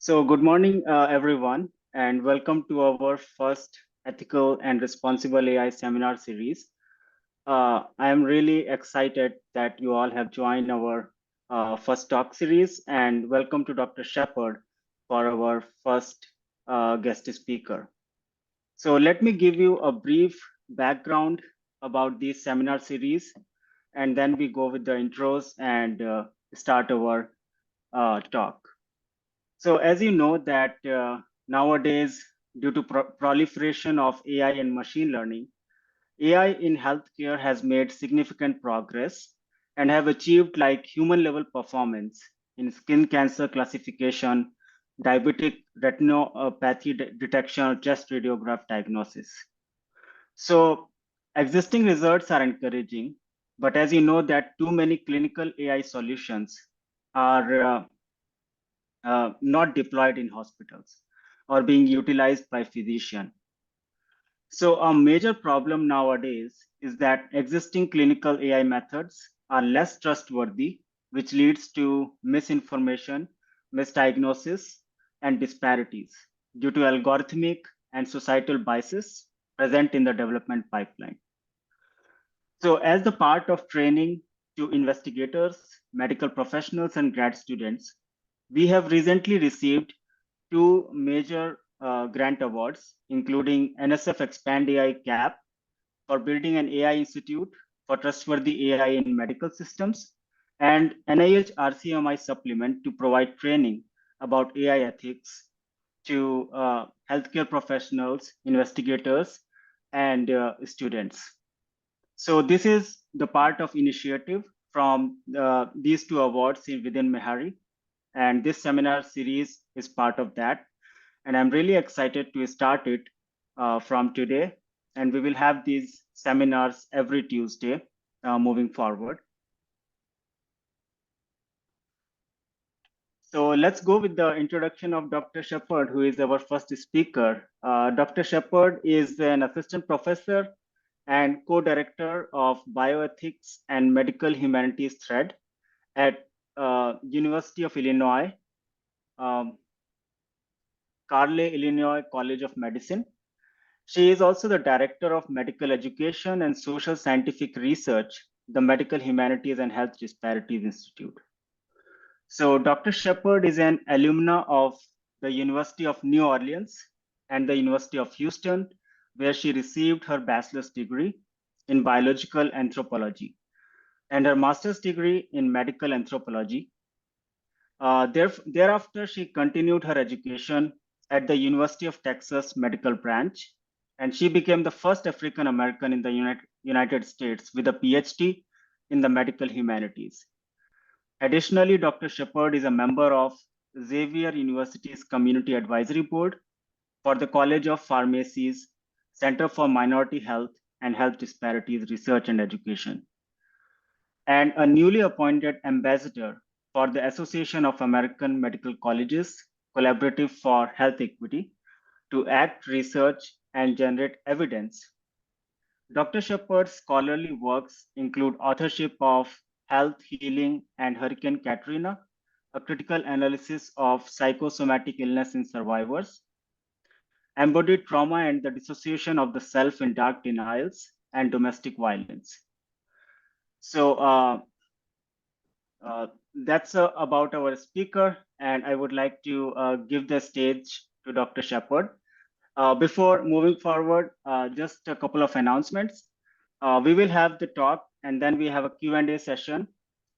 So good morning, everyone, and welcome to our first Ethical and Responsible AI seminar series. I am really excited that you all have joined our first talk series, and welcome to Dr. Sheppard for our first guest speaker. So let me give you a brief background about this seminar series, and then we go with the intros and start our talk. So as you know that nowadays, due to proliferation of AI and machine learning, AI in healthcare has made significant progress and have achieved like human level performance in skin cancer classification, diabetic retinopathy detection, or chest radiograph diagnosis. So existing results are encouraging, but as you know that too many clinical AI solutions are not deployed in hospitals or being utilized by physicians. So a major problem nowadays is that existing clinical AI methods are less trustworthy, which leads to misinformation, misdiagnosis, and disparities due to algorithmic and societal biases present in the development pipeline. So as the part of training to investigators, medical professionals, and grad students, we have recently received two major grant awards, including NSF Expand AI CAP for building an AI institute for trustworthy AI in medical systems, and NIH RCMI supplement to provide training about AI ethics to healthcare professionals, investigators, and students. So this is the part of initiative from these two awards within Mehari, and this seminar series is part of that. And I'm really excited to start it from today. And we will have these seminars every Tuesday moving forward. So let's go with the introduction of Dr. Sheppard, who is our first speaker. Dr. Sheppard is an assistant professor and co-director of Bioethics and Medical Humanities thread at University of Illinois, Carle, Illinois College of Medicine. She is also the Director of Medical Education and Social Scientific Research, the Medical Humanities and Health Disparities Institute. So Dr. Sheppard is an alumna of the University of New Orleans and the University of Houston, where she received her bachelor's degree in biological anthropology and her master's degree in medical anthropology. Thereafter, she continued her education at the University of Texas Medical Branch, and she became the first African American in the United States with a PhD in the medical humanities. Additionally, Dr. Sheppard is a member of Xavier University's Community Advisory Board for the College of Pharmacy's Center for Minority Health and Health Disparities Research and Education, and a newly appointed ambassador for the Association of American Medical Colleges Collaborative for Health Equity to act, research, and generate evidence. Dr. Sheppard's scholarly works include authorship of Health, Healing, and Hurricane Katrina, a critical analysis of psychosomatic illness in survivors, embodied trauma and the dissociation of the self in dark denials, and domestic violence. So that's about our speaker, and I would like to give the stage to Dr. Sheppard. Before moving forward, just a couple of announcements. We will have the talk, and then we have a Q&A session,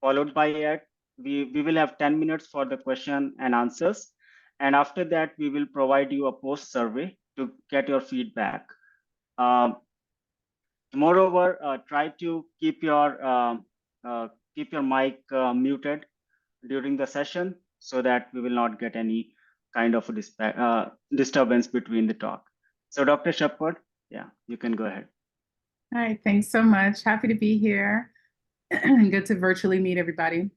followed by it. We will have 10 minutes for the question and answers. And after that, we will provide you a post survey to get your feedback. Moreover, try to keep your mic muted during the session so that we will not get any kind of a disturbance between the talk. So Dr. Sheppard, yeah, you can go ahead. All right, thanks so much. Happy to be here. Good to virtually meet everybody.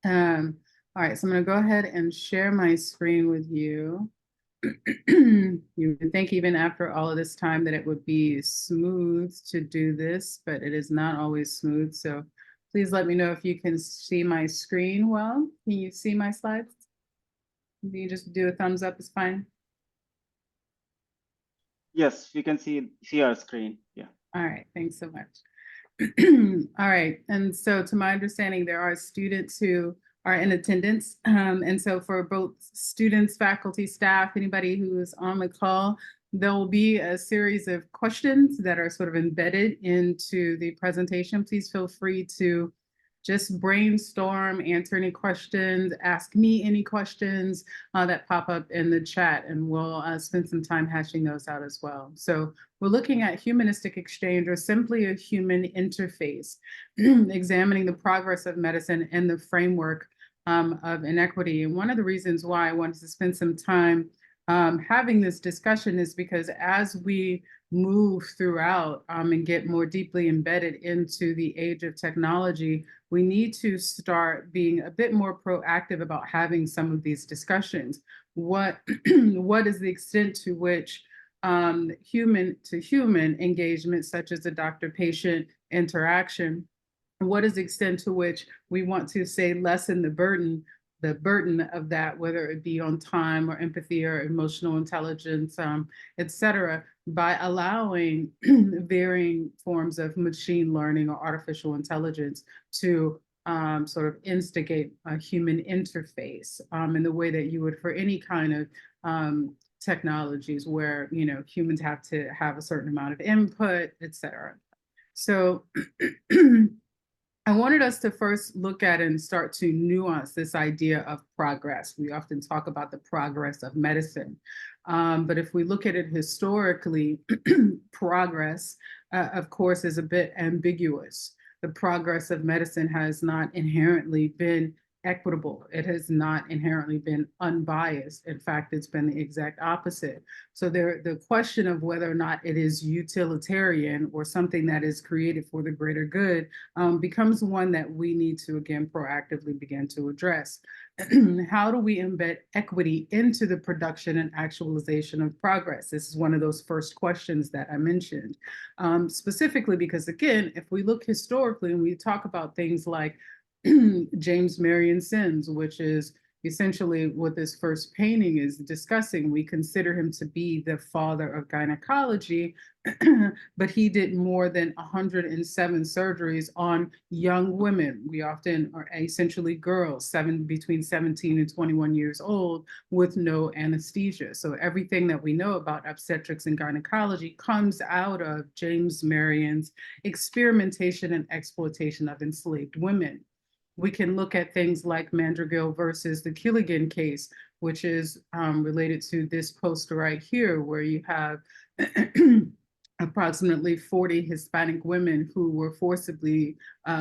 All right, so I'm going to go ahead and share my screen with you. You would think even after all of this time that it would be smooth to do this, but it is not always smooth. So please let me know if you can see my screen well. Can you see my slides? You just do a thumbs up, it's fine. Yes, we can see our screen. Yeah. All right, thanks so much. All right, and so to my understanding, there are students who are in attendance. And so for both students, faculty, staff, anybody who is on the call, there will be a series of questions that are sort of embedded into the presentation. Please feel free to just brainstorm, answer any questions, ask me any questions that pop up in the chat, and we'll spend some time hashing those out as well. So we're looking at humanistic exchange, or simply a human interface, examining the progress of medicine in the framework of inequity. And one of the reasons why I wanted to spend some time having this discussion is because as we move throughout and get more deeply embedded into the age of technology, we need to start being a bit more proactive about having some of these discussions. What is the extent to which human to human engagement, such as the doctor-patient interaction, what is the extent to which we want to say lessen the burden of that, whether it be on time or empathy or emotional intelligence, et cetera, by allowing varying forms of machine learning or artificial intelligence to sort of instigate a human interface in the way that you would for any kind of technologies where, you know, humans have to have a certain amount of input, et cetera. So I wanted us to first look at and start to nuance this idea of progress. We often talk about the progress of medicine. But if we look at it historically, progress, of course, is a bit ambiguous. The progress of medicine has not inherently been equitable. It has not inherently been unbiased. In fact, it's been the exact opposite. So the question of whether or not it is utilitarian or something that is created for the greater good becomes one that we need to, again, proactively begin to address. How do we embed equity into the production and actualization of progress? This is one of those first questions that I mentioned, specifically because, again, if we look historically and we talk about things like James Marion Sims, which is essentially what this first painting is discussing. We consider him to be the father of gynecology, but he did more than 107 surgeries on young women. We often are essentially girls, between 17 and 21 years old, with no anesthesia. So everything that we know about obstetrics and gynecology comes out of James Marion's experimentation and exploitation of enslaved women. We can look at things like Mandrigal versus the Killigan case, which is related to this poster right here, where you have approximately 40 Hispanic women who were forcibly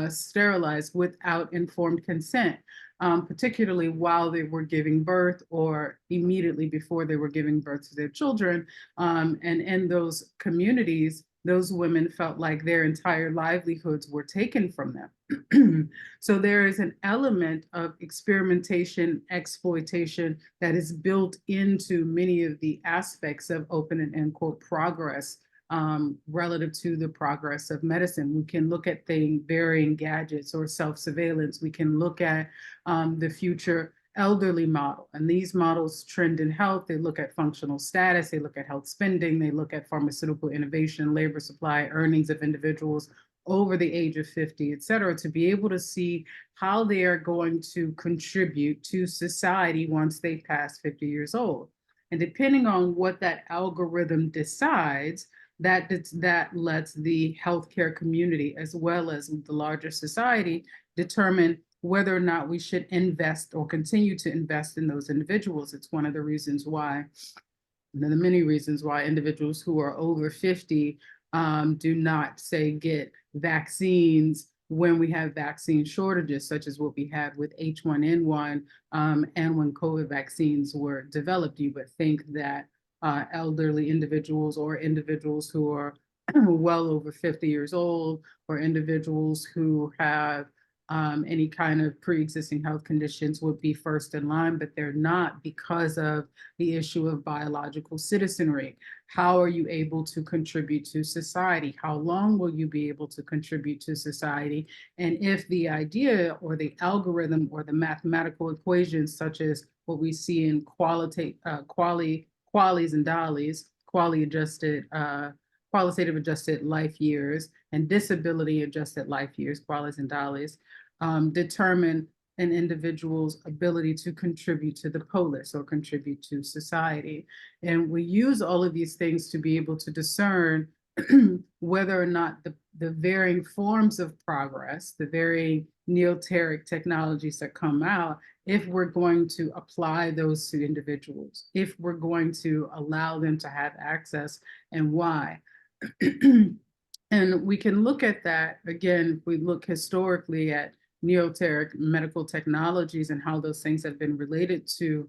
sterilized without informed consent, particularly while they were giving birth or immediately before they were giving birth to their children. And in those communities, those women felt like their entire livelihoods were taken from them. So there is an element of experimentation, exploitation that is built into many of the aspects of open and end quote progress relative to the progress of medicine. We can look at varying gadgets or self-surveillance. We can look at the future elderly model. And these models trend in health. They look at functional status. They look at health spending. They look at pharmaceutical innovation, labor supply, earnings of individuals over the age of 50, et cetera, to be able to see how they are going to contribute to society once they pass 50 years old. And depending on what that algorithm decides, that lets the healthcare community, as well as the larger society, determine whether or not we should invest or continue to invest in those individuals. It's one of the reasons why, one of the many reasons why individuals who are over 50 do not, say, get vaccines when we have vaccine shortages, such as what we had with H1N1 and when COVID vaccines were developed. You would think that elderly individuals or individuals who are well over 50 years old or individuals who have any kind of pre-existing health conditions would be first in line, but they're not because of the issue of biological citizenry. How are you able to contribute to society? How long will you be able to contribute to society? And if the idea or the algorithm or the mathematical equations, such as what we see in qualities and dollies, qualitative adjusted life years, and disability adjusted life years, qualities and dollies, determine an individual's ability to contribute to the polis or contribute to society. And we use all of these things to be able to discern whether or not the varying forms of progress, the varying neoteric technologies that come out, if we're going to apply those to individuals, if we're going to allow them to have access, and why. And we can look at that, again, if we look historically at neoteric medical technologies and how those things have been related to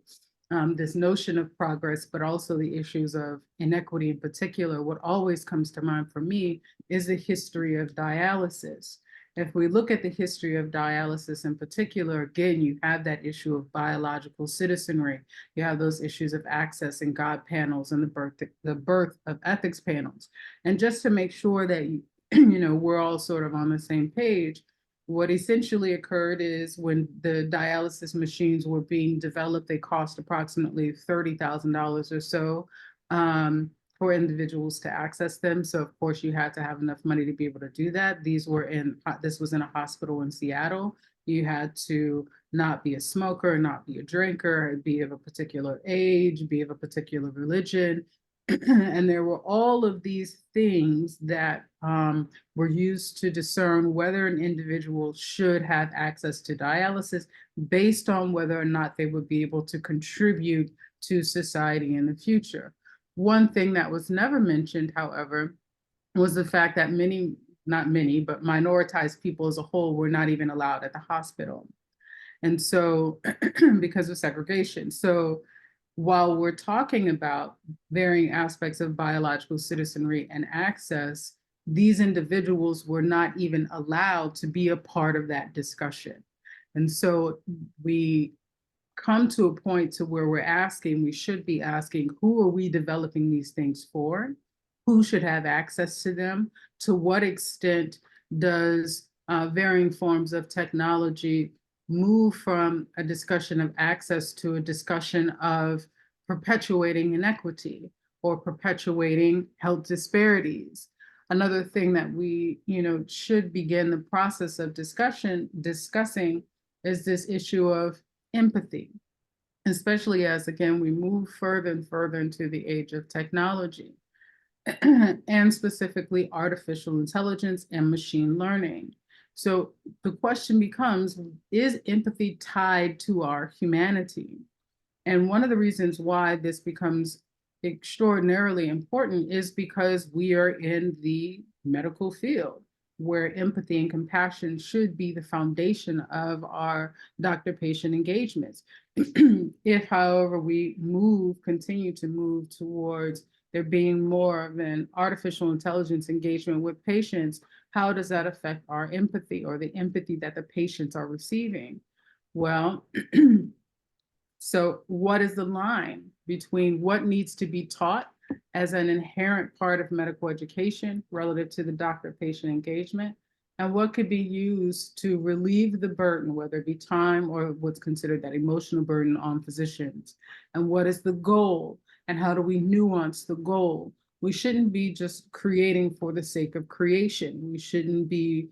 this notion of progress, but also the issues of inequity in particular. What always comes to mind for me is the history of dialysis. If we look at the history of dialysis in particular, again, you have that issue of biological citizenry. You have those issues of access and God panels and the birth of ethics panels. And just to make sure that we're all sort of on the same page, what essentially occurred is when the dialysis machines were being developed, they cost approximately $30,000 or so for individuals to access them. So of course you had to have enough money to be able to do that. This was in a hospital in Seattle. You had to not be a smoker, not be a drinker, be of a particular age, be of a particular religion. And there were all of these things that were used to discern whether an individual should have access to dialysis based on whether or not they would be able to contribute to society in the future. One thing that was never mentioned, however, was the fact that not many, but minoritized people as a whole were not even allowed at the hospital. And so, because of segregation. So while we're talking about varying aspects of biological citizenry and access, these individuals were not even allowed to be a part of that discussion. And so we come to a point to where we should be asking, who are we developing these things for? Who should have access to them? To what extent does varying forms of technology move from a discussion of access to a discussion of perpetuating inequity or perpetuating health disparities? Another thing that we should begin the process of discussing is this issue of empathy, especially as, again, we move further and further into the age of technology, and specifically artificial intelligence and machine learning. So the question becomes, is empathy tied to our humanity? And one of the reasons why this becomes extraordinarily important is because we are in the medical field, where empathy and compassion should be the foundation of our doctor-patient engagements. If, however, we continue to move towards there being more of an artificial intelligence engagement with patients, how does that affect our empathy or the empathy that the patients are receiving? Well, so what is the line between what needs to be taught as an inherent part of medical education relative to the doctor-patient engagement, and what could be used to relieve the burden, whether it be time or what's considered that emotional burden on physicians? And what is the goal? And how do we nuance the goal? We shouldn't be just creating for the sake of creation. We shouldn't be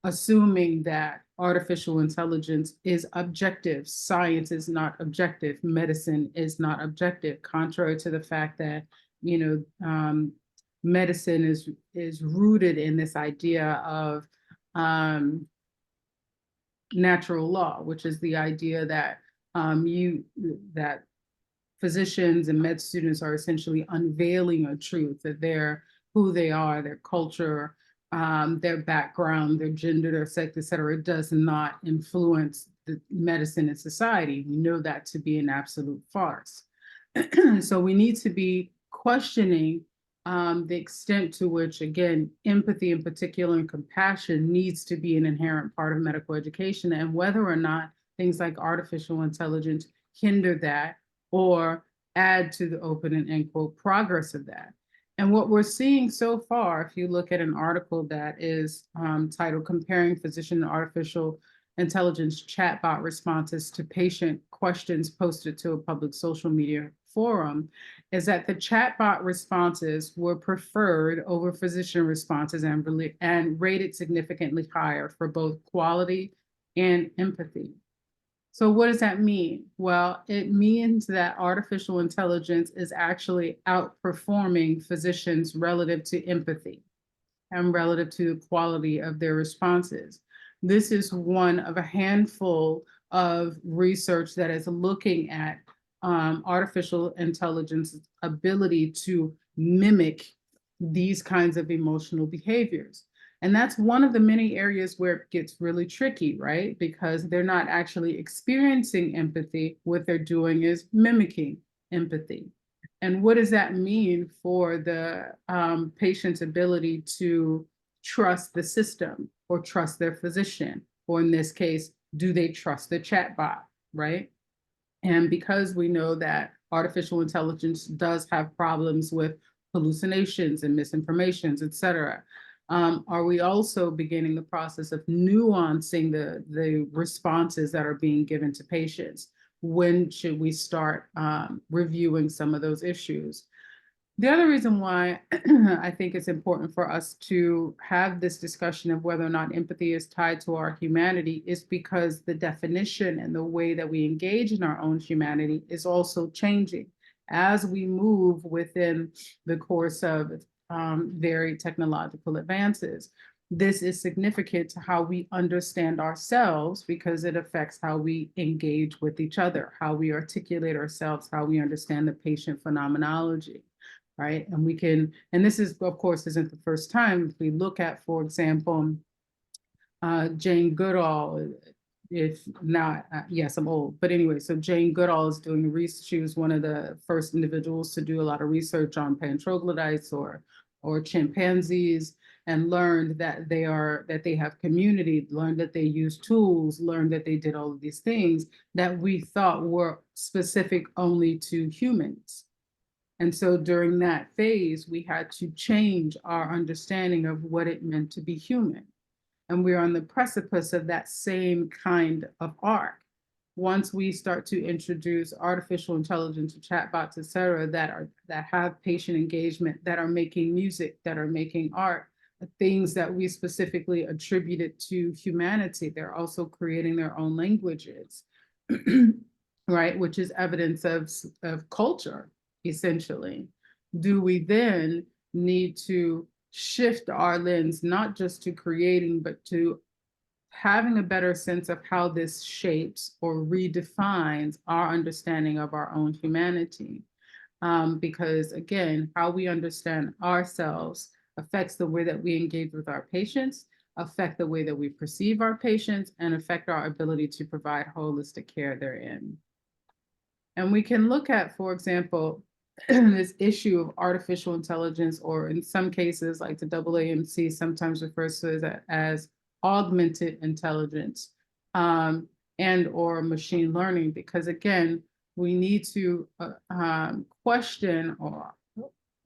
assuming that artificial intelligence is objective. Science is not objective. Medicine is not objective, contrary to the fact that, medicine is rooted in this idea of natural law, which is the idea that that physicians and med students are essentially unveiling a truth, that they're who they are, their culture, their background, their gender, their sex, et cetera. It does not influence the medicine and society. We know that to be an absolute farce. So we need to be questioning the extent to which, again, empathy in particular and compassion needs to be an inherent part of medical education, and whether or not things like artificial intelligence hinder that or add to the open and end quote progress of that. And what we're seeing so far, if you look at an article that is titled Comparing Physician and Artificial Intelligence Chatbot Responses to Patient questions posted to a public social media forum, is that the chatbot responses were preferred over physician responses and rated significantly higher for both quality and empathy. So what does that mean? Well, it means that artificial intelligence is actually outperforming physicians relative to empathy and relative to the quality of their responses. This is one of a handful of research that is looking at artificial intelligence's ability to mimic these kinds of emotional behaviors. And that's one of the many areas where it gets really tricky, right? Because they're not actually experiencing empathy. What they're doing is mimicking empathy. And what does that mean for the patient's ability to trust the system or trust their physician? Or in this case, do they trust the chatbot, right? And because we know that artificial intelligence does have problems with hallucinations and misinformations, et cetera, are we also beginning the process of nuancing the responses that are being given to patients? When should we start reviewing some of those issues? The other reason why I think it's important for us to have this discussion of whether or not empathy is tied to our humanity is because the definition and the way that we engage in our own humanity is also changing as we move within the course of very technological advances. This is significant to how we understand ourselves because it affects how we engage with each other, how we articulate ourselves, how we understand the patient phenomenology, right? And we can, and this is, of course, isn't the first time. If we look at, for example, Jane Goodall, if not, yes, I'm old, but anyway, so Jane Goodall is doing research. She was one of the first individuals to do a lot of research on pan-troglodytes or chimpanzees, and learned that they have community, learned that they use tools, learned that they did all of these things that we thought were specific only to humans. And so during that phase, we had to change our understanding of what it meant to be human. And we're on the precipice of that same kind of arc. Once we start to introduce artificial intelligence, chatbots, et cetera, that have patient engagement, that are making music, that are making art, things that we specifically attributed to humanity, they're also creating their own languages, right? Which is evidence of culture, essentially. Do we then need to shift our lens, not just to creating, but to having a better sense of how this shapes or redefines our understanding of our own humanity? Because again, how we understand ourselves affects the way that we engage with our patients, affect the way that we perceive our patients, and affect our ability to provide holistic care therein. And we can look at, for example, this issue of artificial intelligence, or in some cases, like the AAMC sometimes refers to it as augmented intelligence and or machine learning, because again, we need to question or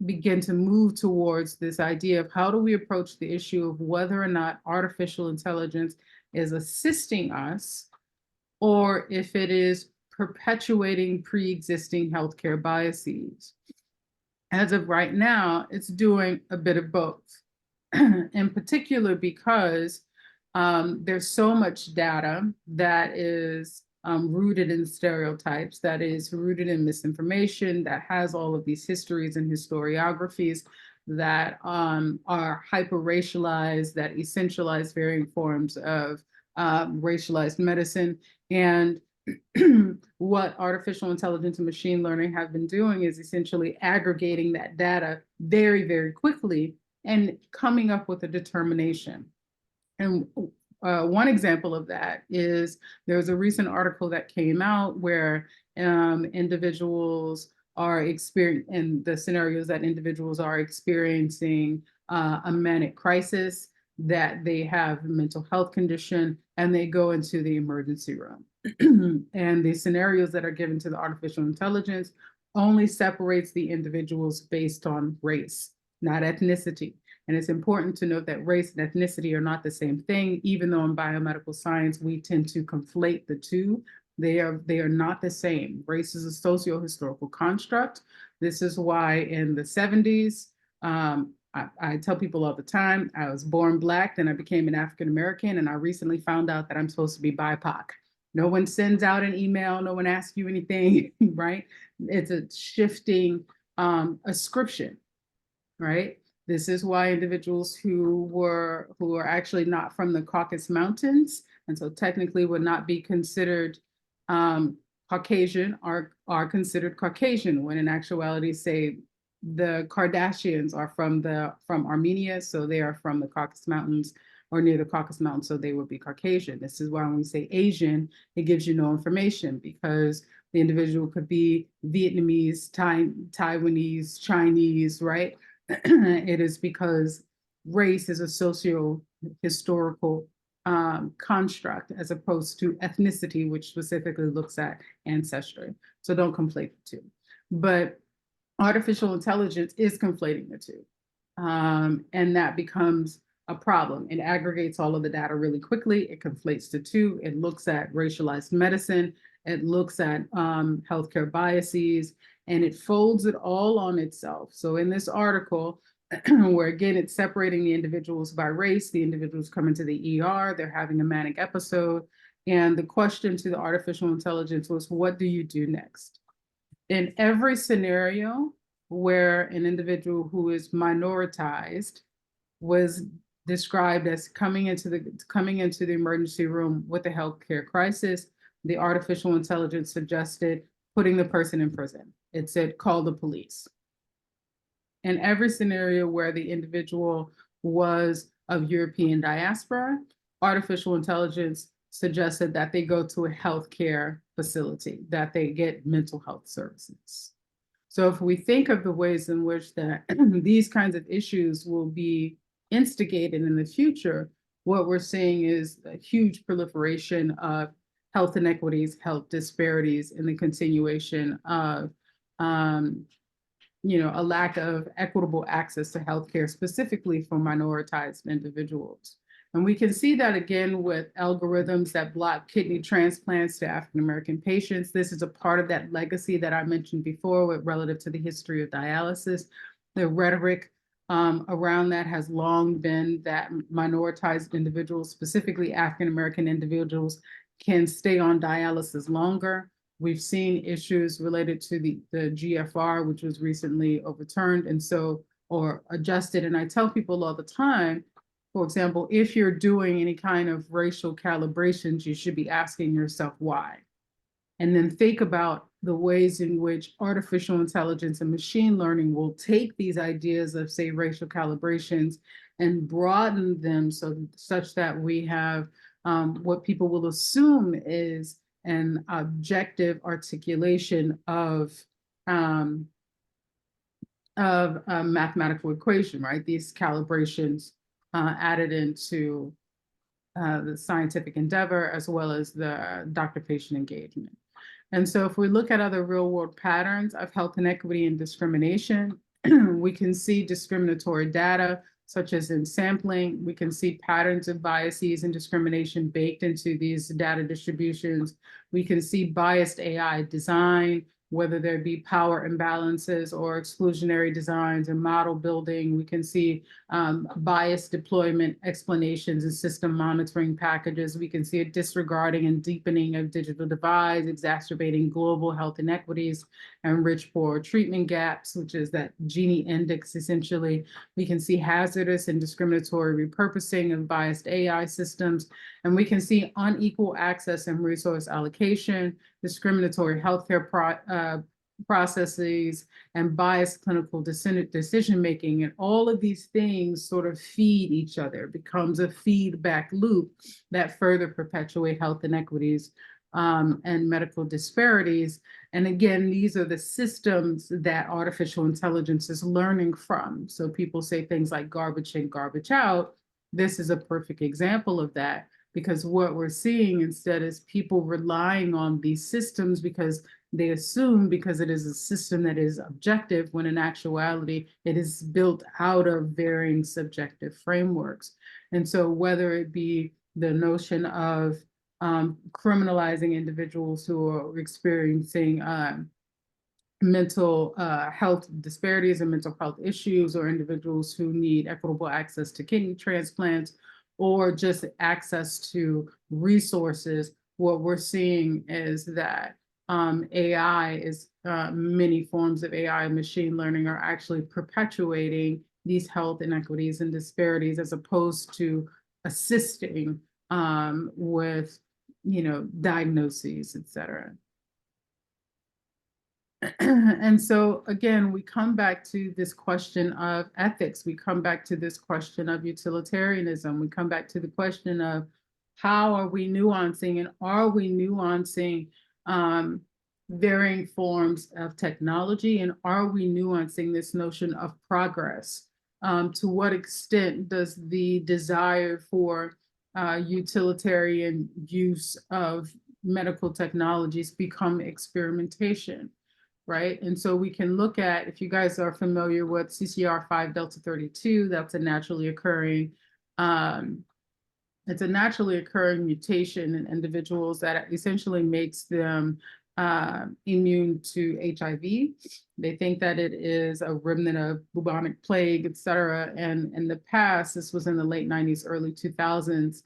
begin to move towards this idea of how do we approach the issue of whether or not artificial intelligence is assisting us or if it is perpetuating pre-existing healthcare biases. As of right now, it's doing a bit of both. In particular, because there's so much data that is rooted in stereotypes, that is rooted in misinformation, that has all of these histories and historiographies that are hyper-racialized, that essentialize varying forms of racialized medicine. And what artificial intelligence and machine learning have been doing is essentially aggregating that data very, very quickly and coming up with a determination. And one example of that is there was a recent article that came out where individuals are experiencing, in the scenarios that individuals are experiencing a manic crisis, that they have a mental health condition, and they go into the emergency room. And the scenarios that are given to the artificial intelligence only separates the individuals based on race, not ethnicity. And it's important to note that race and ethnicity are not the same thing, even though in biomedical science, we tend to conflate the two. They are not the same. Race is a socio-historical construct. This is why in the 70s, I tell people all the time, I was born Black, then I became an African American, and I recently found out that I'm supposed to be BIPOC. No one sends out an email, no one asks you anything, right? It's a shifting ascription, right? This is why individuals who are actually not from the Caucasus Mountains, and so technically would not be considered Caucasian, are considered Caucasian, when in actuality, say, the Kardashians are from Armenia, so they are from the Caucasus Mountains or near the Caucasus Mountains, so they would be Caucasian. This is why when we say Asian, it gives you no information, because the individual could be Vietnamese, Taiwanese, Chinese, right? It is because race is a socio-historical construct as opposed to ethnicity, which specifically looks at ancestry. So don't conflate the two. But artificial intelligence is conflating the two. And that becomes a problem. It aggregates all of the data really quickly. It conflates the two. It looks at racialized medicine. It looks at healthcare biases, and it folds it all on itself. So in this article, where again, it's separating the individuals by race, the individuals come into the ER, they're having a manic episode. And the question to the artificial intelligence was, what do you do next? In every scenario where an individual who is minoritized was described as coming into the emergency room with a healthcare crisis, the artificial intelligence suggested putting the person in prison. It said, call the police. In every scenario where the individual was of European diaspora, artificial intelligence suggested that they go to a healthcare facility, that they get mental health services. So if we think of the ways in which that these kinds of issues will be instigated in the future, what we're seeing is a huge proliferation of health inequities, health disparities, and the continuation of a lack of equitable access to healthcare, specifically for minoritized individuals. And we can see that again with algorithms that block kidney transplants to African American patients. This is a part of that legacy that I mentioned before with relative to the history of dialysis. The rhetoric around that has long been that minoritized individuals, specifically African American individuals, can stay on dialysis longer. We've seen issues related to the GFR, which was recently overturned or adjusted. And I tell people all the time, for example, if you're doing any kind of racial calibrations, you should be asking yourself why. And then think about the ways in which artificial intelligence and machine learning will take these ideas of, say, racial calibrations and broaden them such that we have what people will assume is an objective articulation of a mathematical equation, right? These calibrations added into the scientific endeavor, as well as the doctor-patient engagement. And so if we look at other real-world patterns of health inequity and discrimination, we can see discriminatory data, such as in sampling. We can see patterns of biases and discrimination baked into these data distributions. We can see biased AI design, whether there be power imbalances or exclusionary designs and model building. We can see bias deployment explanations and system monitoring packages. We can see a disregarding and deepening of digital divides, exacerbating global health inequities and rich poor treatment gaps, which is that Gini index essentially. We can see hazardous and discriminatory repurposing of biased AI systems. And we can see unequal access and resource allocation, discriminatory healthcare processes, and biased clinical decision-making. And all of these things sort of feed each other. It becomes a feedback loop that further perpetuate health inequities and medical disparities. And again, these are the systems that artificial intelligence is learning from. So people say things like garbage in, garbage out. This is a perfect example of that, because what we're seeing instead is people relying on these systems because they assume because it is a system that is objective, when in actuality, it is built out of varying subjective frameworks. And so whether it be the notion of criminalizing individuals who are experiencing mental health disparities and mental health issues, or individuals who need equitable access to kidney transplants, or just access to resources. What we're seeing is that AI is, many forms of AI and machine learning are actually perpetuating these health inequities and disparities, as opposed to assisting with, diagnoses, et cetera. And so again, we come back to this question of ethics. We come back to this question of utilitarianism. We come back to the question of how are we nuancing, and are we nuancing varying forms of technology, and are we nuancing this notion of progress? To what extent does the desire for utilitarian use of medical technologies become experimentation? Right. And so we can look at, if you guys are familiar with CCR5 delta 32, that's a naturally occurring, it's a naturally occurring mutation in individuals that essentially makes them immune to HIV. They think that it is a remnant of bubonic plague, et cetera. And in the past, this was in the late 90s, early 2000s,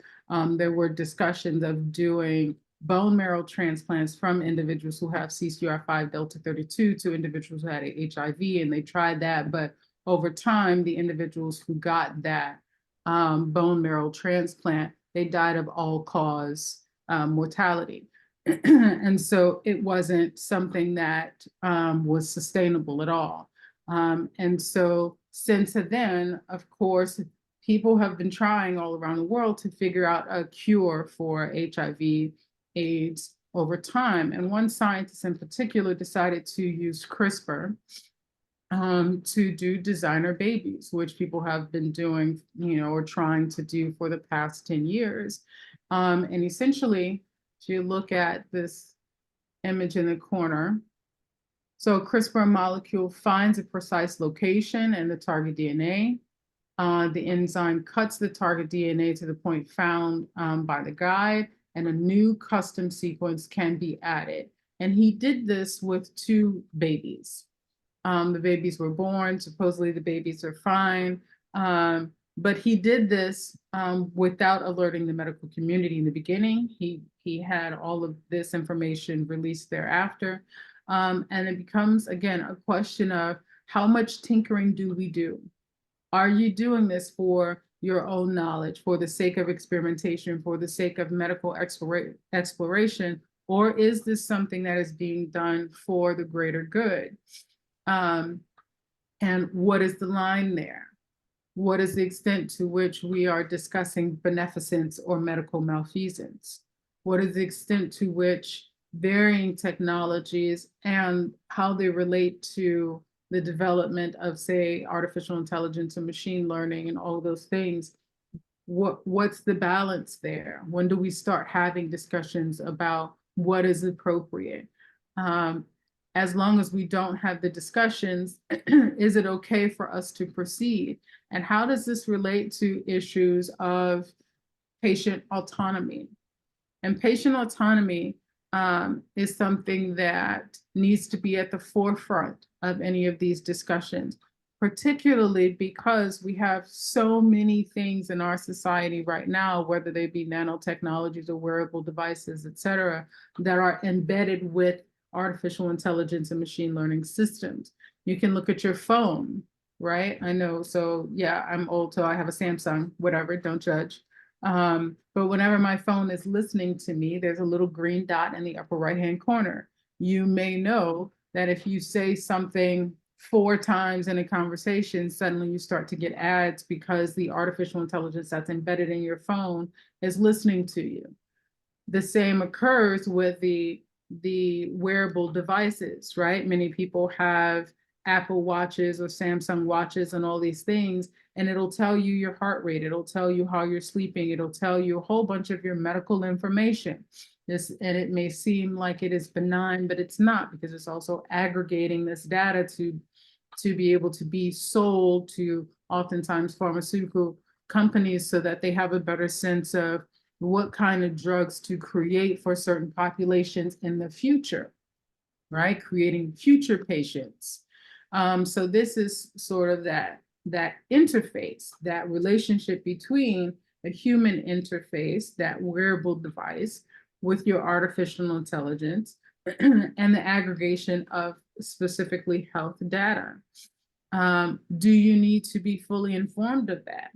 there were discussions of doing bone marrow transplants from individuals who have CCR5 delta 32 to individuals who had HIV, and they tried that. But over time, the individuals who got that bone marrow transplant, they died of all-cause mortality. And so it wasn't something that was sustainable at all. And so since then, of course, people have been trying all around the world to figure out a cure for HIV, AIDS over time. And one scientist in particular decided to use CRISPR to do designer babies, which people have been doing, or trying to do for the past 10 years. And essentially, if you look at this image in the corner, so a CRISPR molecule finds a precise location in the target DNA. The enzyme cuts the target DNA to the point found by the guide, and a new custom sequence can be added. And he did this with 2 babies. The babies were born, supposedly the babies are fine, but he did this without alerting the medical community in the beginning. He had all of this information released thereafter. And it becomes, again, a question of how much tinkering do we do? Are you doing this for your own knowledge, for the sake of experimentation, for the sake of medical exploration, or is this something that is being done for the greater good? And what is the line there? What is the extent to which we are discussing beneficence or medical malfeasance? What is the extent to which varying technologies and how they relate to the development of, say, artificial intelligence and machine learning and all those things, what's the balance there? When do we start having discussions about what is appropriate? As long as we don't have the discussions, is it okay for us to proceed? And how does this relate to issues of patient autonomy? And patient autonomy is something that needs to be at the forefront of any of these discussions, particularly because we have so many things in our society right now, whether they be nanotechnologies or wearable devices, et cetera, that are embedded with artificial intelligence and machine learning systems. You can look at your phone, right? I know, so yeah, I'm old, so I have a Samsung, whatever, don't judge. But whenever my phone is listening to me, there's a little green dot in the upper right-hand corner. You may know that if you say something 4 times in a conversation, suddenly you start to get ads because the artificial intelligence that's embedded in your phone is listening to you. The same occurs with the wearable devices, right? Many people have Apple watches or Samsung watches and all these things, and it'll tell you your heart rate, it'll tell you how you're sleeping, it'll tell you a whole bunch of your medical information. And it may seem like it is benign, but it's not, because it's also aggregating this data to be able to be sold to oftentimes pharmaceutical companies so that they have a better sense of what kind of drugs to create for certain populations in the future, right? Creating future patients. So this is sort of that interface, that relationship between a human interface, that wearable device, with your artificial intelligence and the aggregation of specifically health data. Do you need to be fully informed of that?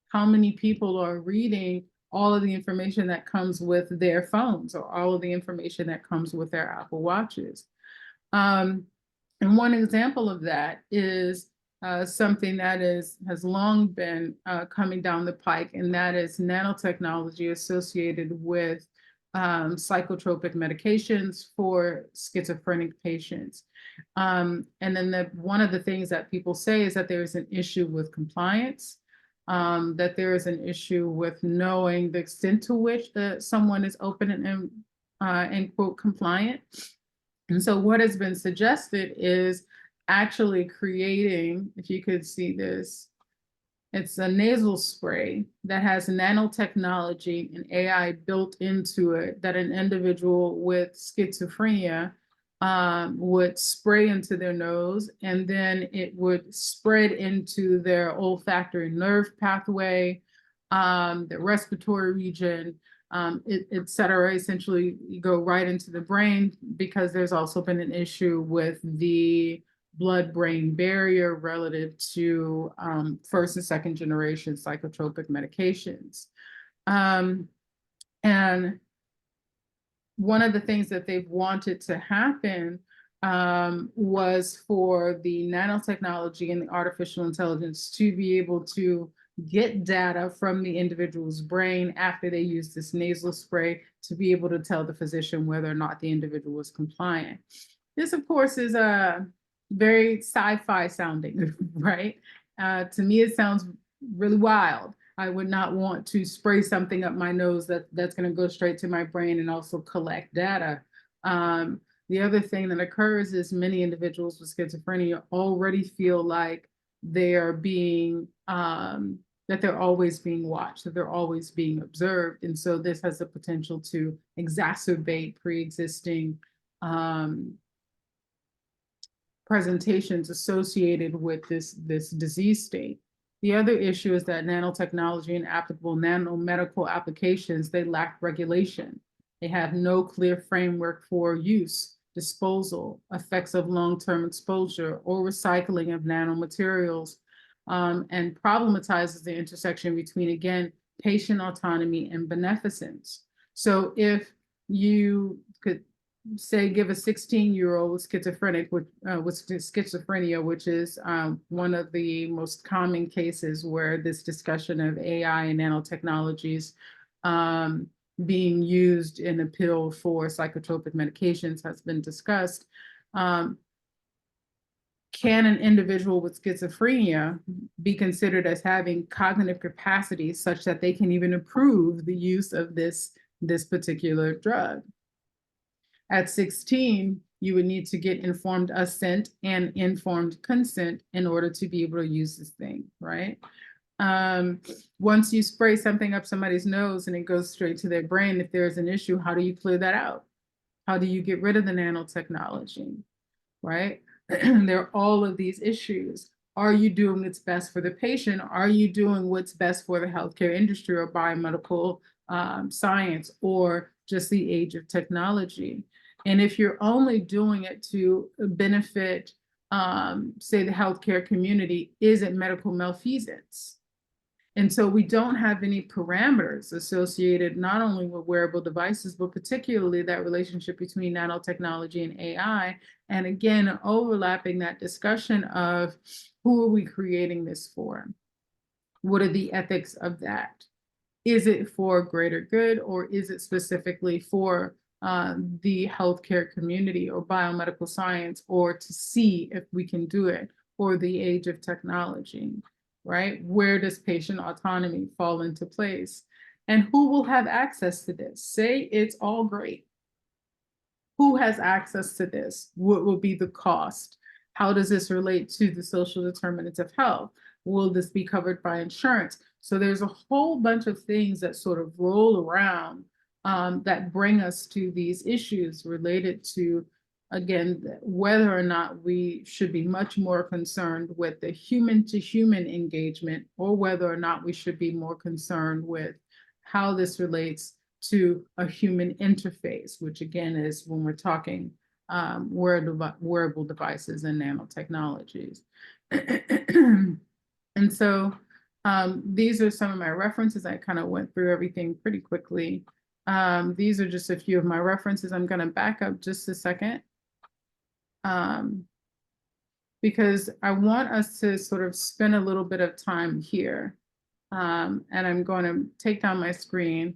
How many people are reading all of the information that comes with their phones, or all of the information that comes with their Apple Watches? And one example of that is something that has long been coming down the pike, and that is nanotechnology associated with psychotropic medications for schizophrenic patients. And then one of the things that people say is that there is an issue with compliance, that there is an issue with knowing the extent to which someone is open and quote compliant. And so what has been suggested is actually creating, if you could see this, it's a nasal spray that has nanotechnology and AI built into it, that an individual with schizophrenia would spray into their nose, and then it would spread into their olfactory nerve pathway, the respiratory region, et cetera. Essentially, you go right into the brain, because there's also been an issue with the blood-brain barrier relative to first and second generation psychotropic medications. And one of the things that they've wanted to happen was for the nanotechnology and the artificial intelligence to be able to get data from the individual's brain after they use this nasal spray, to be able to tell the physician whether or not the individual is compliant. This, of course, is a very sci-fi sounding, right? To me, it sounds really wild. I would not want to spray something up my nose that's going to go straight to my brain and also collect data. The other thing that occurs is many individuals with schizophrenia already feel like they are being, that they're always being watched, that they're always being observed. And so this has the potential to exacerbate pre-existing presentations associated with this disease state. The other issue is that nanotechnology and applicable nanomedical applications, they lack regulation. They have no clear framework for use, disposal, effects of long-term exposure, or recycling of nanomaterials, and problematizes the intersection between, again, patient autonomy and beneficence. So if you could say give a 16-year-old schizophrenic with schizophrenia, which is one of the most common cases where this discussion of AI and nanotechnologies being used in a pill for psychotropic medications has been discussed. Can an individual with schizophrenia be considered as having cognitive capacity such that they can even approve the use of this particular drug? At 16, you would need to get informed assent and informed consent in order to be able to use this thing, right? Once you spray something up somebody's nose and it goes straight to their brain, if there's an issue, how do you clear that out? How do you get rid of the nanotechnology, right? There are all of these issues. Are you doing what's best for the patient? Are you doing what's best for the healthcare industry or biomedical science, or just the age of technology? And if you're only doing it to benefit, say, the healthcare community, is it medical malfeasance? And so we don't have any parameters associated not only with wearable devices, but particularly that relationship between nanotechnology and AI. And again, overlapping that discussion of who are we creating this for? What are the ethics of that? Is it for greater good, or is it specifically for the healthcare community or biomedical science, or to see if we can do it for the age of technology, right? Where does patient autonomy fall into place? And who will have access to this? Say it's all great. Who has access to this? What will be the cost? How does this relate to the social determinants of health? Will this be covered by insurance? So there's a whole bunch of things that sort of roll around that bring us to these issues related to, again, whether or not we should be much more concerned with the human to human engagement, or whether or not we should be more concerned with how this relates to a human interface, which again is when we're talking wearable devices and nanotechnologies. And so these are some of my references. I kind of went through everything pretty quickly. These are just a few of my references. I'm going to back up just a second because I want us to sort of spend a little bit of time here. And I'm going to take down my screen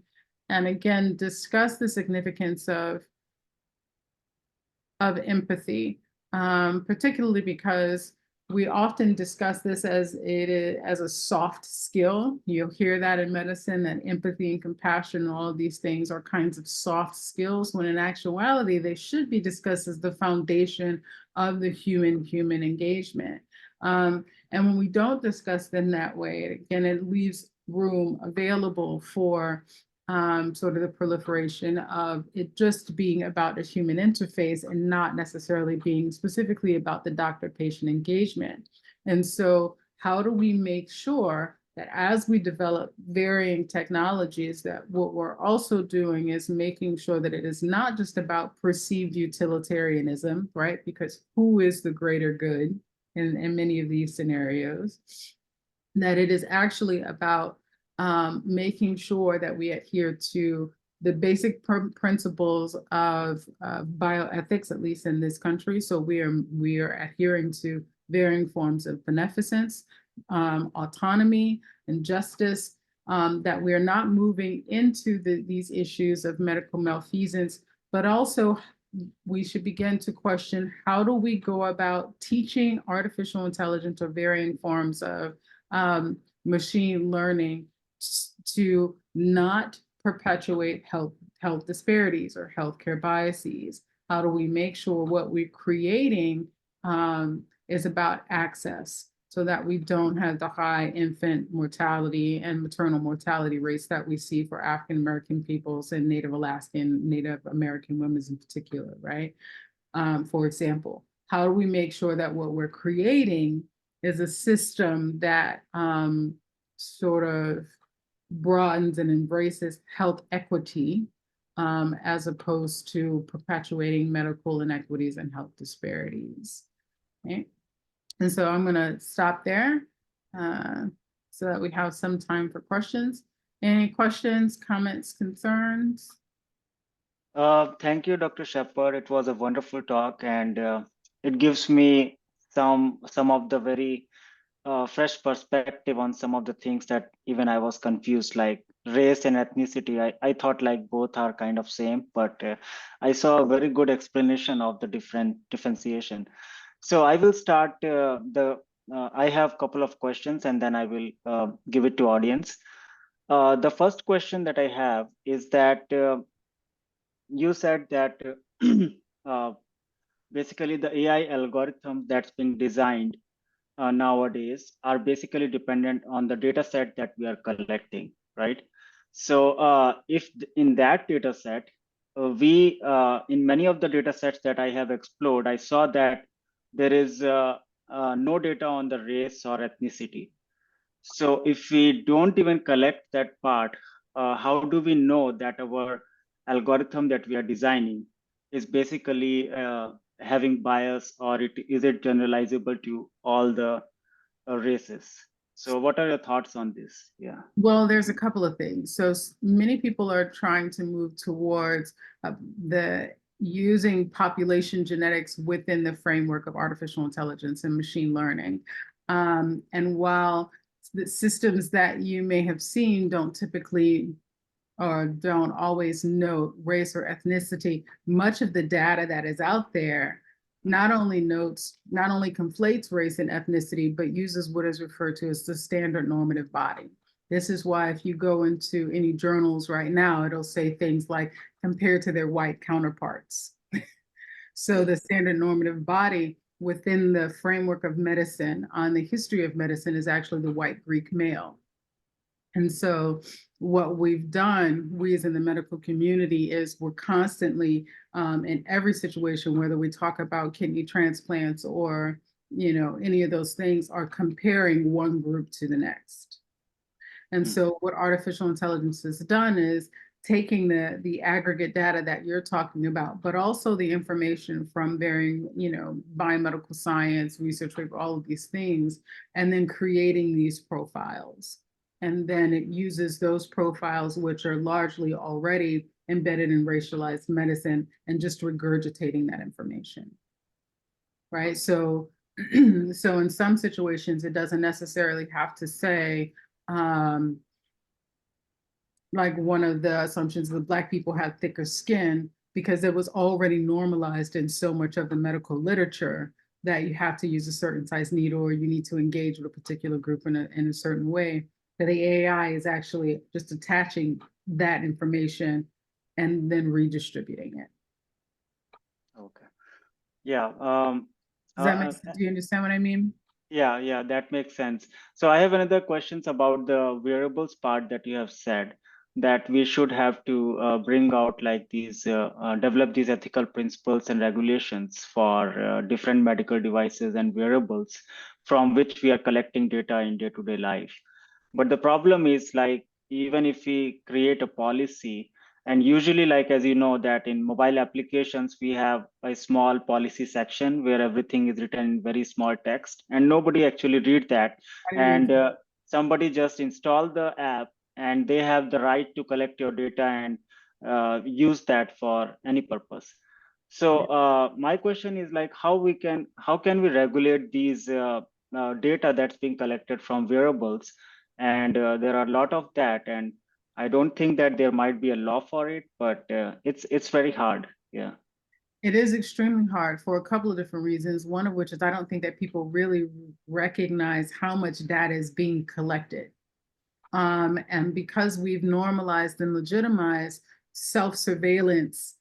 and again discuss the significance of empathy, particularly because we often discuss this as a soft skill. You'll hear that in medicine, that empathy and compassion and all of these things are kinds of soft skills, when in actuality, they should be discussed as the foundation of the human engagement. And when we don't discuss them that way, again, it leaves room available for sort of the proliferation of it just being about a human interface and not necessarily being specifically about the doctor-patient engagement. And so how do we make sure that as we develop varying technologies, that what we're also doing is making sure that it is not just about perceived utilitarianism, right? Because who is the greater good in many of these scenarios, that it is actually about making sure that we adhere to the basic principles of bioethics, at least in this country. So we are adhering to varying forms of beneficence, autonomy, and justice, that we are not moving into these issues of medical malfeasance, but also we should begin to question, how do we go about teaching artificial intelligence or varying forms of machine learning to not perpetuate health disparities or healthcare biases? How do we make sure what we're creating is about access, so that we don't have the high infant mortality and maternal mortality rates that we see for African American peoples and Native Alaskan, Native American women in particular, right? For example, how do we make sure that what we're creating is a system that sort of broadens and embraces health equity, as opposed to perpetuating medical inequities and health disparities, right? And so I'm going to stop there so that we have some time for questions. Any questions, comments, concerns? Thank you, Dr. Sheppard. It was a wonderful talk, and it gives me some of the very fresh perspective on some of the things that even I was confused, like race and ethnicity. I thought like both are kind of same, but I saw a very good explanation of the differentiation. So I will start I have a couple of questions and then I will give it to audience. The first question that I have is that you said that basically the AI algorithm that's being designed nowadays are basically dependent on the data set that we are collecting, right? So if in that data set, we in many of the data sets that I have explored, I saw that there is no data on the race or ethnicity. So if we don't even collect that part, how do we know that our algorithm that we are designing is basically having bias, or is it generalizable to all the races? So what are your thoughts on this? Yeah. Well, there's a couple of things. So many people are trying to move towards the using population genetics within the framework of artificial intelligence and machine learning. And while the systems that you may have seen don't typically or don't always note race or ethnicity, much of the data that is out there not only conflates race and ethnicity, but uses what is referred to as the standard normative body. This is why if you go into any journals right now, it'll say things like compared to their white counterparts. So the standard normative body within the framework of medicine on the history of medicine is actually the white Greek male. And so what we've done, we as in the medical community, is we're constantly in every situation, whether we talk about kidney transplants or, you know, any of those things, are comparing one group to the next. And so what artificial intelligence has done is taking the aggregate data that you're talking about, but also the information from varying, you know, biomedical science, research paper, all of these things, and then creating these profiles. And then it uses those profiles, which are largely already embedded in racialized medicine, and just regurgitating that information. Right. So, so in some situations, it doesn't necessarily have to say, like one of the assumptions that Black people have thicker skin, because it was already normalized in so much of the medical literature that you have to use a certain size needle or you need to engage with a particular group in a certain way, that the AI is actually just attaching that information and then redistributing it. Okay. Yeah. Does that make sense? Do you understand what I mean? Yeah, that makes sense. So I have another questions about the wearables part that you have said, that we should have to bring out like these, develop these ethical principles and regulations for different medical devices and wearables from which we are collecting data in day-to-day life. But the problem is, like, even if we create a policy, and usually, like, as you know, that in mobile applications, we have a small policy section where everything is written in very small text and nobody actually read that. And somebody just install the app and they have the right to collect your data and use that for any purpose. So my question is like, how can we regulate these data that's being collected from wearables? And there are a lot of that, and I don't think that there might be a law for it, but it's very hard. Yeah. It is extremely hard for a couple of different reasons. One of which is I don't think that people really recognize how much data is being collected. And because we've normalized and legitimized self-surveillance,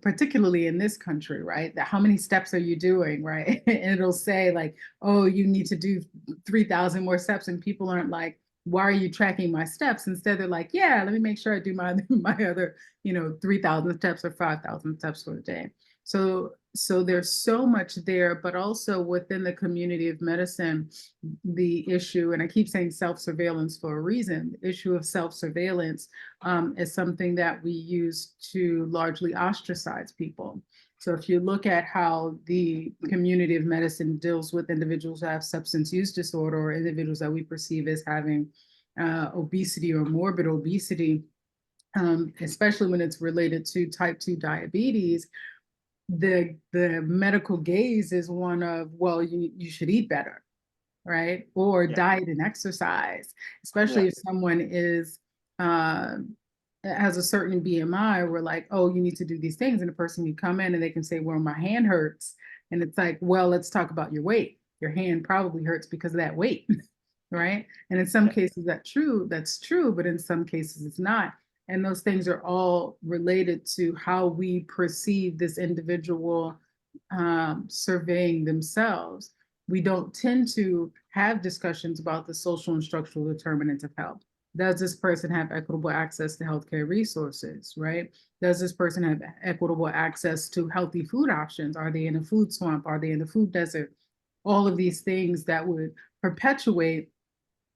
particularly in this country, right? That how many steps are you doing, right? And it'll say like, oh, you need to do 3,000 more steps, and people aren't like, why are you tracking my steps? Instead, they're like, yeah, let me make sure I do my my other, you know, 3,000 steps or 5,000 steps for the day. So there's so much there, but also within the community of medicine, the issue, and I keep saying self-surveillance for a reason, the issue of self-surveillance is something that we use to largely ostracize people. So if you look at how the community of medicine deals with individuals who have substance use disorder or individuals that we perceive as having obesity or morbid obesity, especially when it's related to type 2 diabetes, the medical gaze is one of, well, you should eat better, right? Or Yeah. diet and exercise, especially if someone is has a certain BMI. We're like, oh, you need to do these things, and the person can come in and they can say, well, my hand hurts, and it's like, well, let's talk about your weight. Your hand probably hurts because of that weight, right? And in some cases that's true, but in some cases it's not. And those things are all related to how we perceive this individual surveying themselves. We don't tend to have discussions about the social and structural determinants of health. Does this person have equitable access to healthcare resources, right? Does this person have equitable access to healthy food options? Are they in a food swamp? Are they in a food desert? All of these things that would perpetuate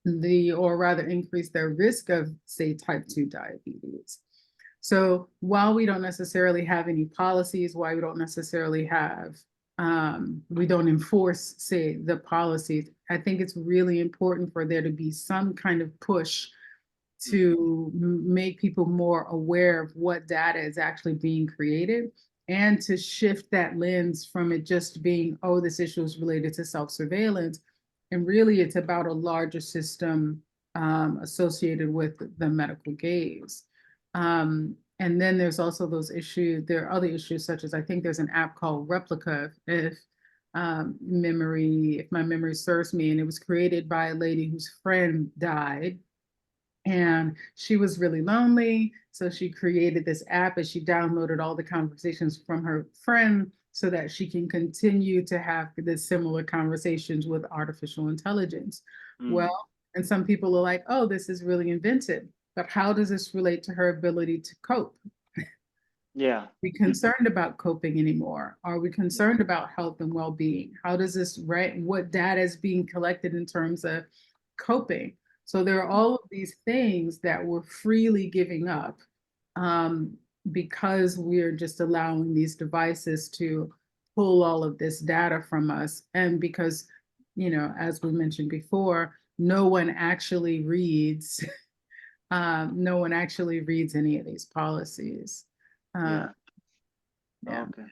or rather increase their risk of, say, type 2 diabetes. So while we don't necessarily have any policies, why we don't necessarily have, we don't enforce, say, the policies, I think it's really important for there to be some kind of push to make people more aware of what data is actually being created, and to shift that lens from it just being, oh, this issue is related to self-surveillance, and really it's about a larger system associated with the medical gaze. And then there's also those issues, there are other issues such as, I think there's an app called Replica, if my memory serves me, and it was created by a lady whose friend died. And she was really lonely. So she created this app and she downloaded all the conversations from her friend so that she can continue to have the similar conversations with artificial intelligence. Well, And some people are like, oh, this is really inventive. But how does this relate to her ability to cope? Yeah. Are we concerned about coping anymore? Are we concerned about health and well-being? How does this, right? What data is being collected in terms of coping? So there are all of these things that we're freely giving up because we're just allowing these devices to pull all of this data from us. And because, as we mentioned before, no one actually reads, no one actually reads any of these policies. Yeah. Yeah. Okay.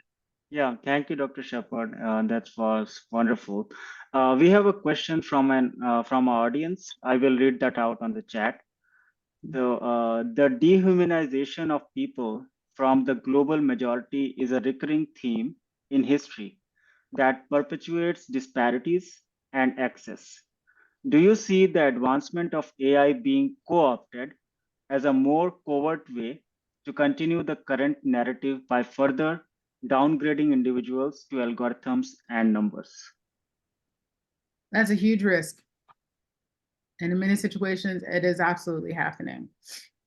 Yeah. Thank you, Dr. Sheppard. That was wonderful. We have a question from our audience. I will read that out on the chat. So, the dehumanization of people from the global majority is a recurring theme in history that perpetuates disparities and access. Do you see the advancement of AI being co-opted as a more covert way to continue the current narrative by further downgrading individuals to algorithms and numbers? That's a huge risk. And in many situations, it is absolutely happening.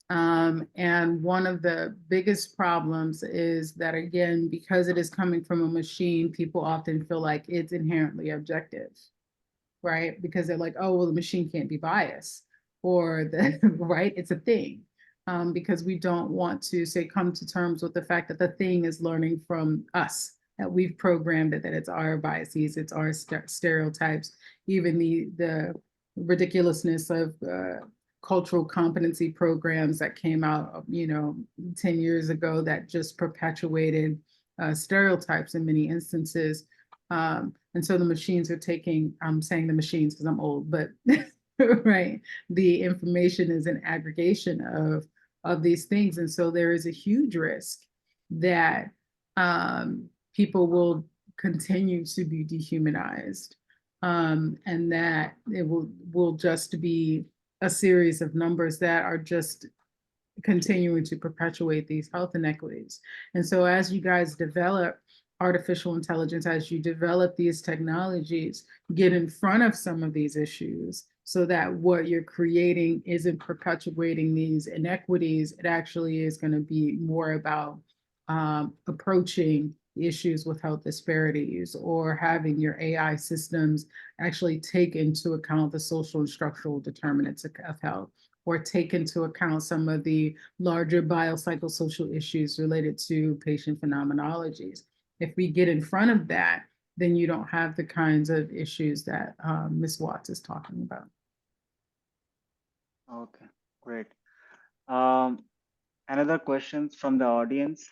And one of the biggest problems is that, again, because it is coming from a machine, people often feel like it's inherently objective, right? Because they're like, oh, well, the machine can't be biased, or the right, it's a thing. Because we don't want to say come to terms with the fact that the thing is learning from us, that we've programmed it, that it's our biases, it's our stereotypes, even the ridiculousness of cultural competency programs that came out, 10 years ago that just perpetuated stereotypes in many instances. And so the machines are taking, I'm saying the machines because I'm old, but right, the information is an aggregation of these things. And so there is a huge risk that people will continue to be dehumanized, and that it will just be a series of numbers that are just continuing to perpetuate these health inequities. And so as you guys develop artificial intelligence, as you develop these technologies, get in front of some of these issues so that what you're creating isn't perpetuating these inequities. It actually is going to be more about approaching issues with health disparities, or having your AI systems actually take into account the social and structural determinants of health, or take into account some of the larger biopsychosocial issues related to patient phenomenologies. If we get in front of that, then you don't have the kinds of issues that Ms. Watts is talking about. Okay, great. Another question from the audience.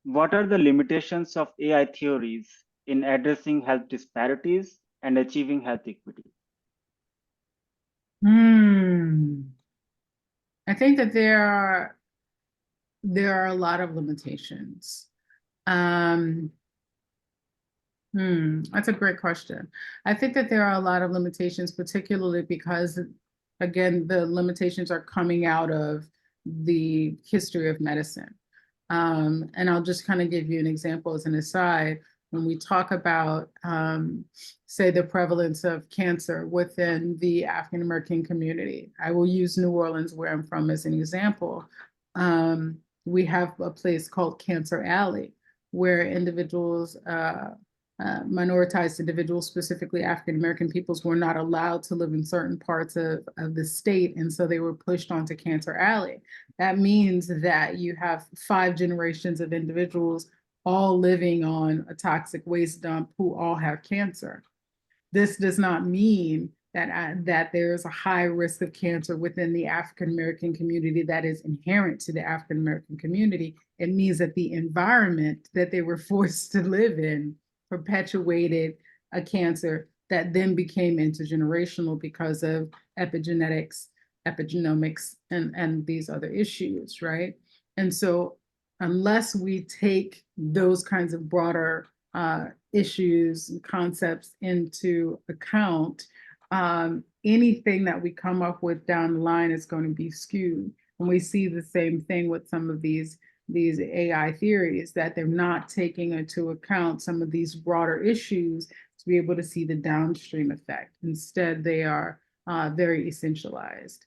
What are the limitations of AI theories in addressing health disparities and achieving health equity? I think that there are a lot of limitations. That's a great question. I think that there are a lot of limitations, particularly because, again, the limitations are coming out of the history of medicine. And I'll just kind of give you an example as an aside. When we talk about, say, the prevalence of cancer within the African American community, I will use New Orleans, where I'm from, as an example. We have a place called Cancer Alley, where individuals, minoritized individuals, specifically African American peoples, were not allowed to live in certain parts of the state. And so they were pushed onto Cancer Alley. That means that you have 5 generations of individuals all living on a toxic waste dump who all have cancer. This does not mean that there is a high risk of cancer within the African American community that is inherent to the African American community. It means that the environment that they were forced to live in perpetuated a cancer that then became intergenerational because of epigenetics, epigenomics, and these other issues, right? And so unless we take those kinds of broader issues and concepts into account, anything that we come up with down the line is going to be skewed. And we see the same thing with some of these AI theories, that they're not taking into account some of these broader issues to be able to see the downstream effect. Instead, they are very essentialized.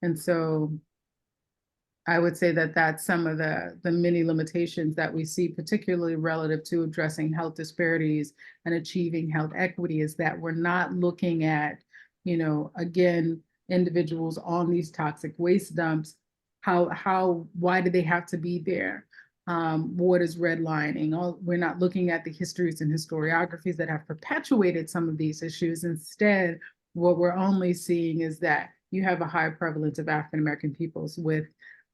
And so I would say that that's some of the many limitations that we see, particularly relative to addressing health disparities and achieving health equity, is that we're not looking at, again, individuals on these toxic waste dumps. Why do they have to be there? What is redlining? We're not looking at the histories and historiographies that have perpetuated some of these issues. Instead, what we're only seeing is that you have a high prevalence of African American peoples with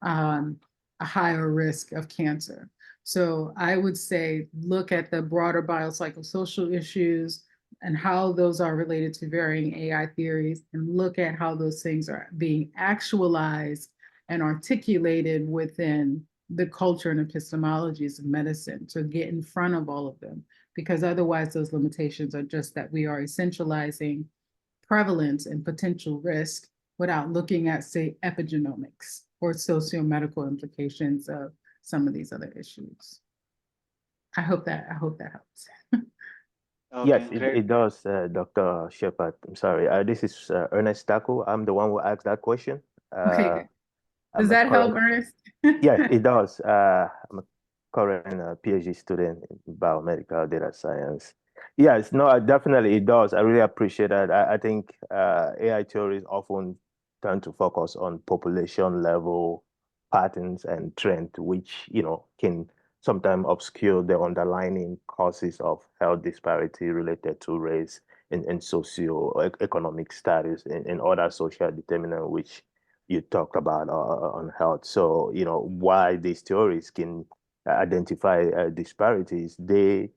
a higher risk of cancer. So I would say look at the broader biopsychosocial issues and how those are related to varying AI theories, and look at how those things are being actualized and articulated within the culture and epistemologies of medicine to get in front of all of them, because otherwise those limitations are just that we are essentializing prevalence and potential risk without looking at, say, epigenomics or socio-medical implications of some of these other issues. I hope that helps. Yes, Okay, great. it does, Dr. Sheppard. I'm sorry. This is Ernest Taku. I'm the one who asked that question. Okay, good. Does I'm a that help, current, Ernest? yes, it does. I'm a current PhD student in biomedical data science. Yes, no, definitely it does. I really appreciate that. I think AI theories often tend to focus on population level patterns and trend, which, can sometimes obscure the underlying causes of health disparity related to race and socio-economic status and other social determinants, which you talked about on health. So, why these theories can identify disparities, they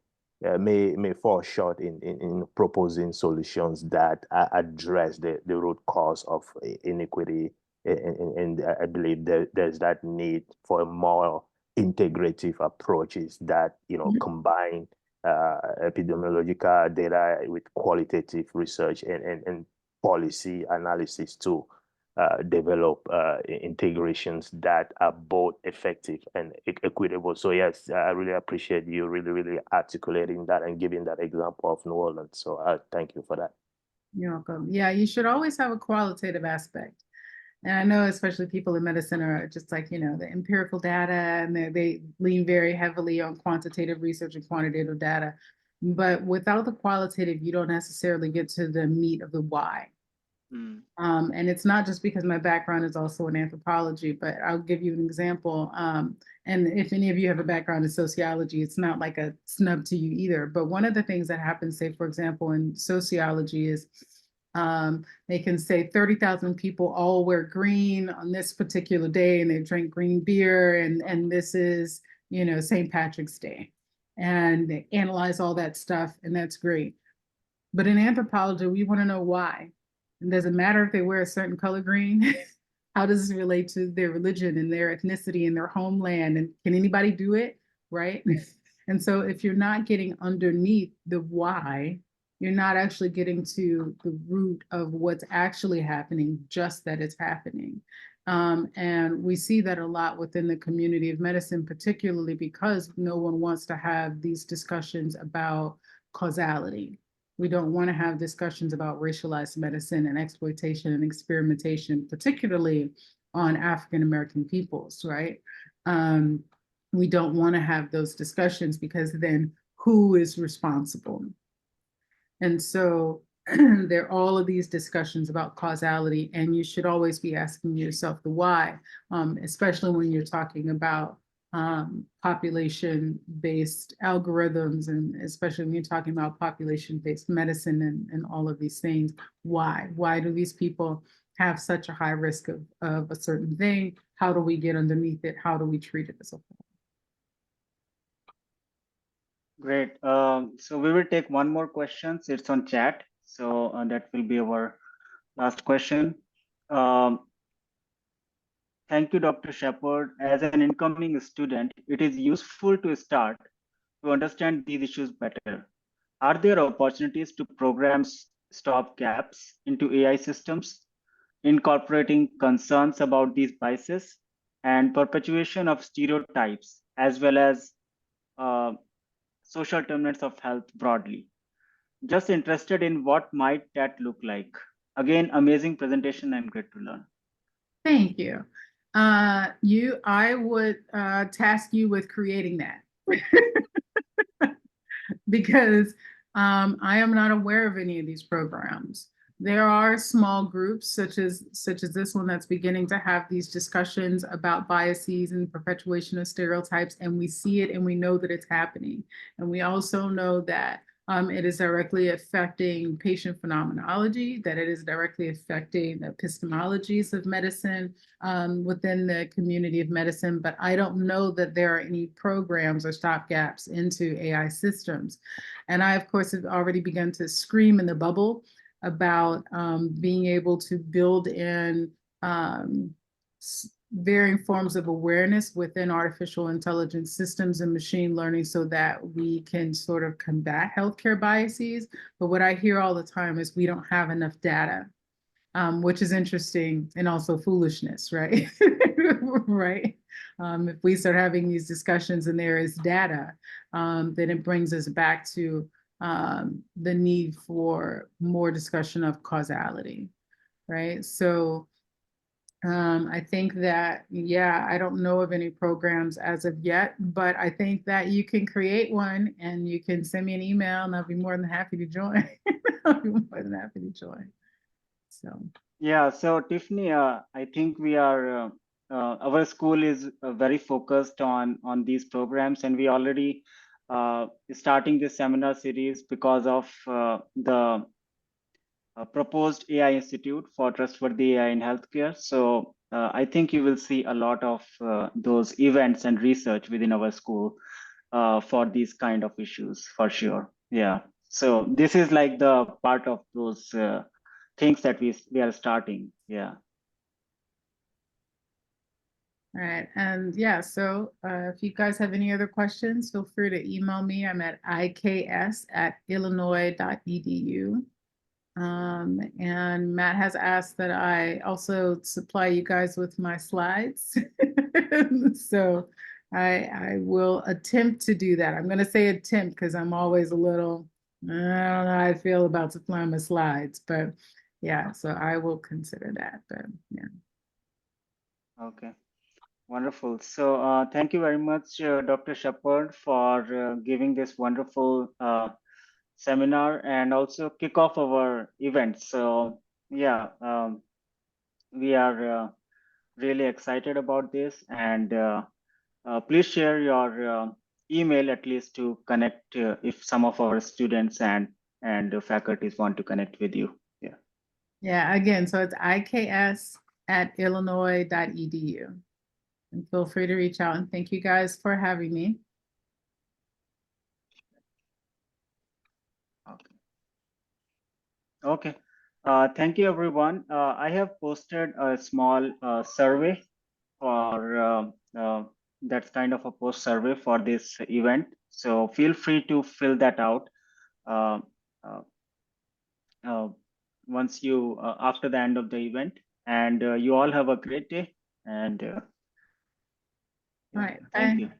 may fall short in proposing solutions that address the root cause of inequity. And I believe there's that need for a more integrative approaches that, combine epidemiological data with qualitative research and policy analysis to develop integrations that are both effective and equitable. So yes, I really appreciate you really articulating that and giving that example of New Orleans. So thank you for that. You're welcome. Yeah, you should always have a qualitative aspect. And I know especially people in medicine are just like, the empirical data, and they lean very heavily on quantitative research and quantitative data. But without the qualitative, you don't necessarily get to the meat of the why. Mm. And it's not just because my background is also in anthropology, but I'll give you an example. And if any of you have a background in sociology, it's not like a snub to you either. But one of the things that happens, say, for example, in sociology is they can say 30,000 people all wear green on this particular day and they drink green beer, and this is, St. Patrick's Day. And they analyze all that stuff, and that's great. But in anthropology, we want to know why. And does it matter if they wear a certain color green? How does this relate to their religion and their ethnicity and their homeland? And can anybody do it? Right. And so if you're not getting underneath the why, you're not actually getting to the root of what's actually happening, just that it's happening. And we see that a lot within the community of medicine, particularly because no one wants to have these discussions about causality. We don't want to have discussions about racialized medicine and exploitation and experimentation, particularly on African American peoples, right? We don't want to have those discussions because then who is responsible? And so there are all of these discussions about causality, and you should always be asking yourself the why, especially when you're talking about population-based algorithms, and especially when you're talking about population-based medicine and all of these things. Why do these people have such a high risk of a certain thing? How do we get underneath it? How do we treat it as a whole? Great. So we will take one more question. It's on chat. So that will be our last question. Thank you, Dr. Sheppard. As an incoming student, it is useful to start to understand these issues better. Are there opportunities to program stop gaps into AI systems, incorporating concerns about these biases and perpetuation of stereotypes, as well as uh, social determinants of health broadly? Just interested in what might that look like. again, amazing presentation and great to learn. Thank you. I would task you with creating that because I am not aware of any of these programs. There are small groups such as this one that's beginning to have these discussions about biases and perpetuation of stereotypes, and we see it and we know that it's happening. And we also know that it is directly affecting patient phenomenology, that it is directly affecting the epistemologies of medicine within the community of medicine, but I don't know that there are any programs or stopgaps into AI systems. And I, of course, have already begun to scream in the bubble about being able to build in varying forms of awareness within artificial intelligence systems and machine learning so that we can sort of combat healthcare biases. But what I hear all the time is we don't have enough data, which is interesting and also foolishness, right? Right. If we start having these discussions and there is data, then it brings us back to the need for more discussion of causality, right? So I think that, yeah, I don't know of any programs as of yet, but I think that you can create one and you can send me an email and I'll be more than happy to join. I'll be more than happy to join. So. Yeah, so Tiffany, I think we are, our school is very focused on these programs, and we already starting this seminar series because of the proposed AI Institute for Trustworthy AI in Healthcare. So I think you will see a lot of those events and research within our school for these kind of issues for sure. Yeah. So this is like the part of those things that we are starting. Yeah. All right. And yeah, so if you guys have any other questions, feel free to email me. I'm at iks@illinois.edu. And Matt has asked that I also supply you guys with my slides. So I will attempt to do that. I'm going to say attempt because I'm always a little, I don't know how I feel about supplying my slides, but yeah, so I will consider that. But yeah. Okay. Wonderful. So thank you very much, Dr. Sheppard, for giving this wonderful seminar and also kick off our event. So yeah, we are really excited about this, and please share your email at least to connect if some of our students and faculties want to connect with you. Yeah. Yeah, again, so it's iks@illinois.edu. And feel free to reach out, and thank you guys for having me. Okay. Okay. Thank you, everyone. I have posted a small survey for that's kind of a post survey for this event. So feel free to fill that out uh, uh, once you after the end of the event. And you all have a great day. And All right, thank bye. you.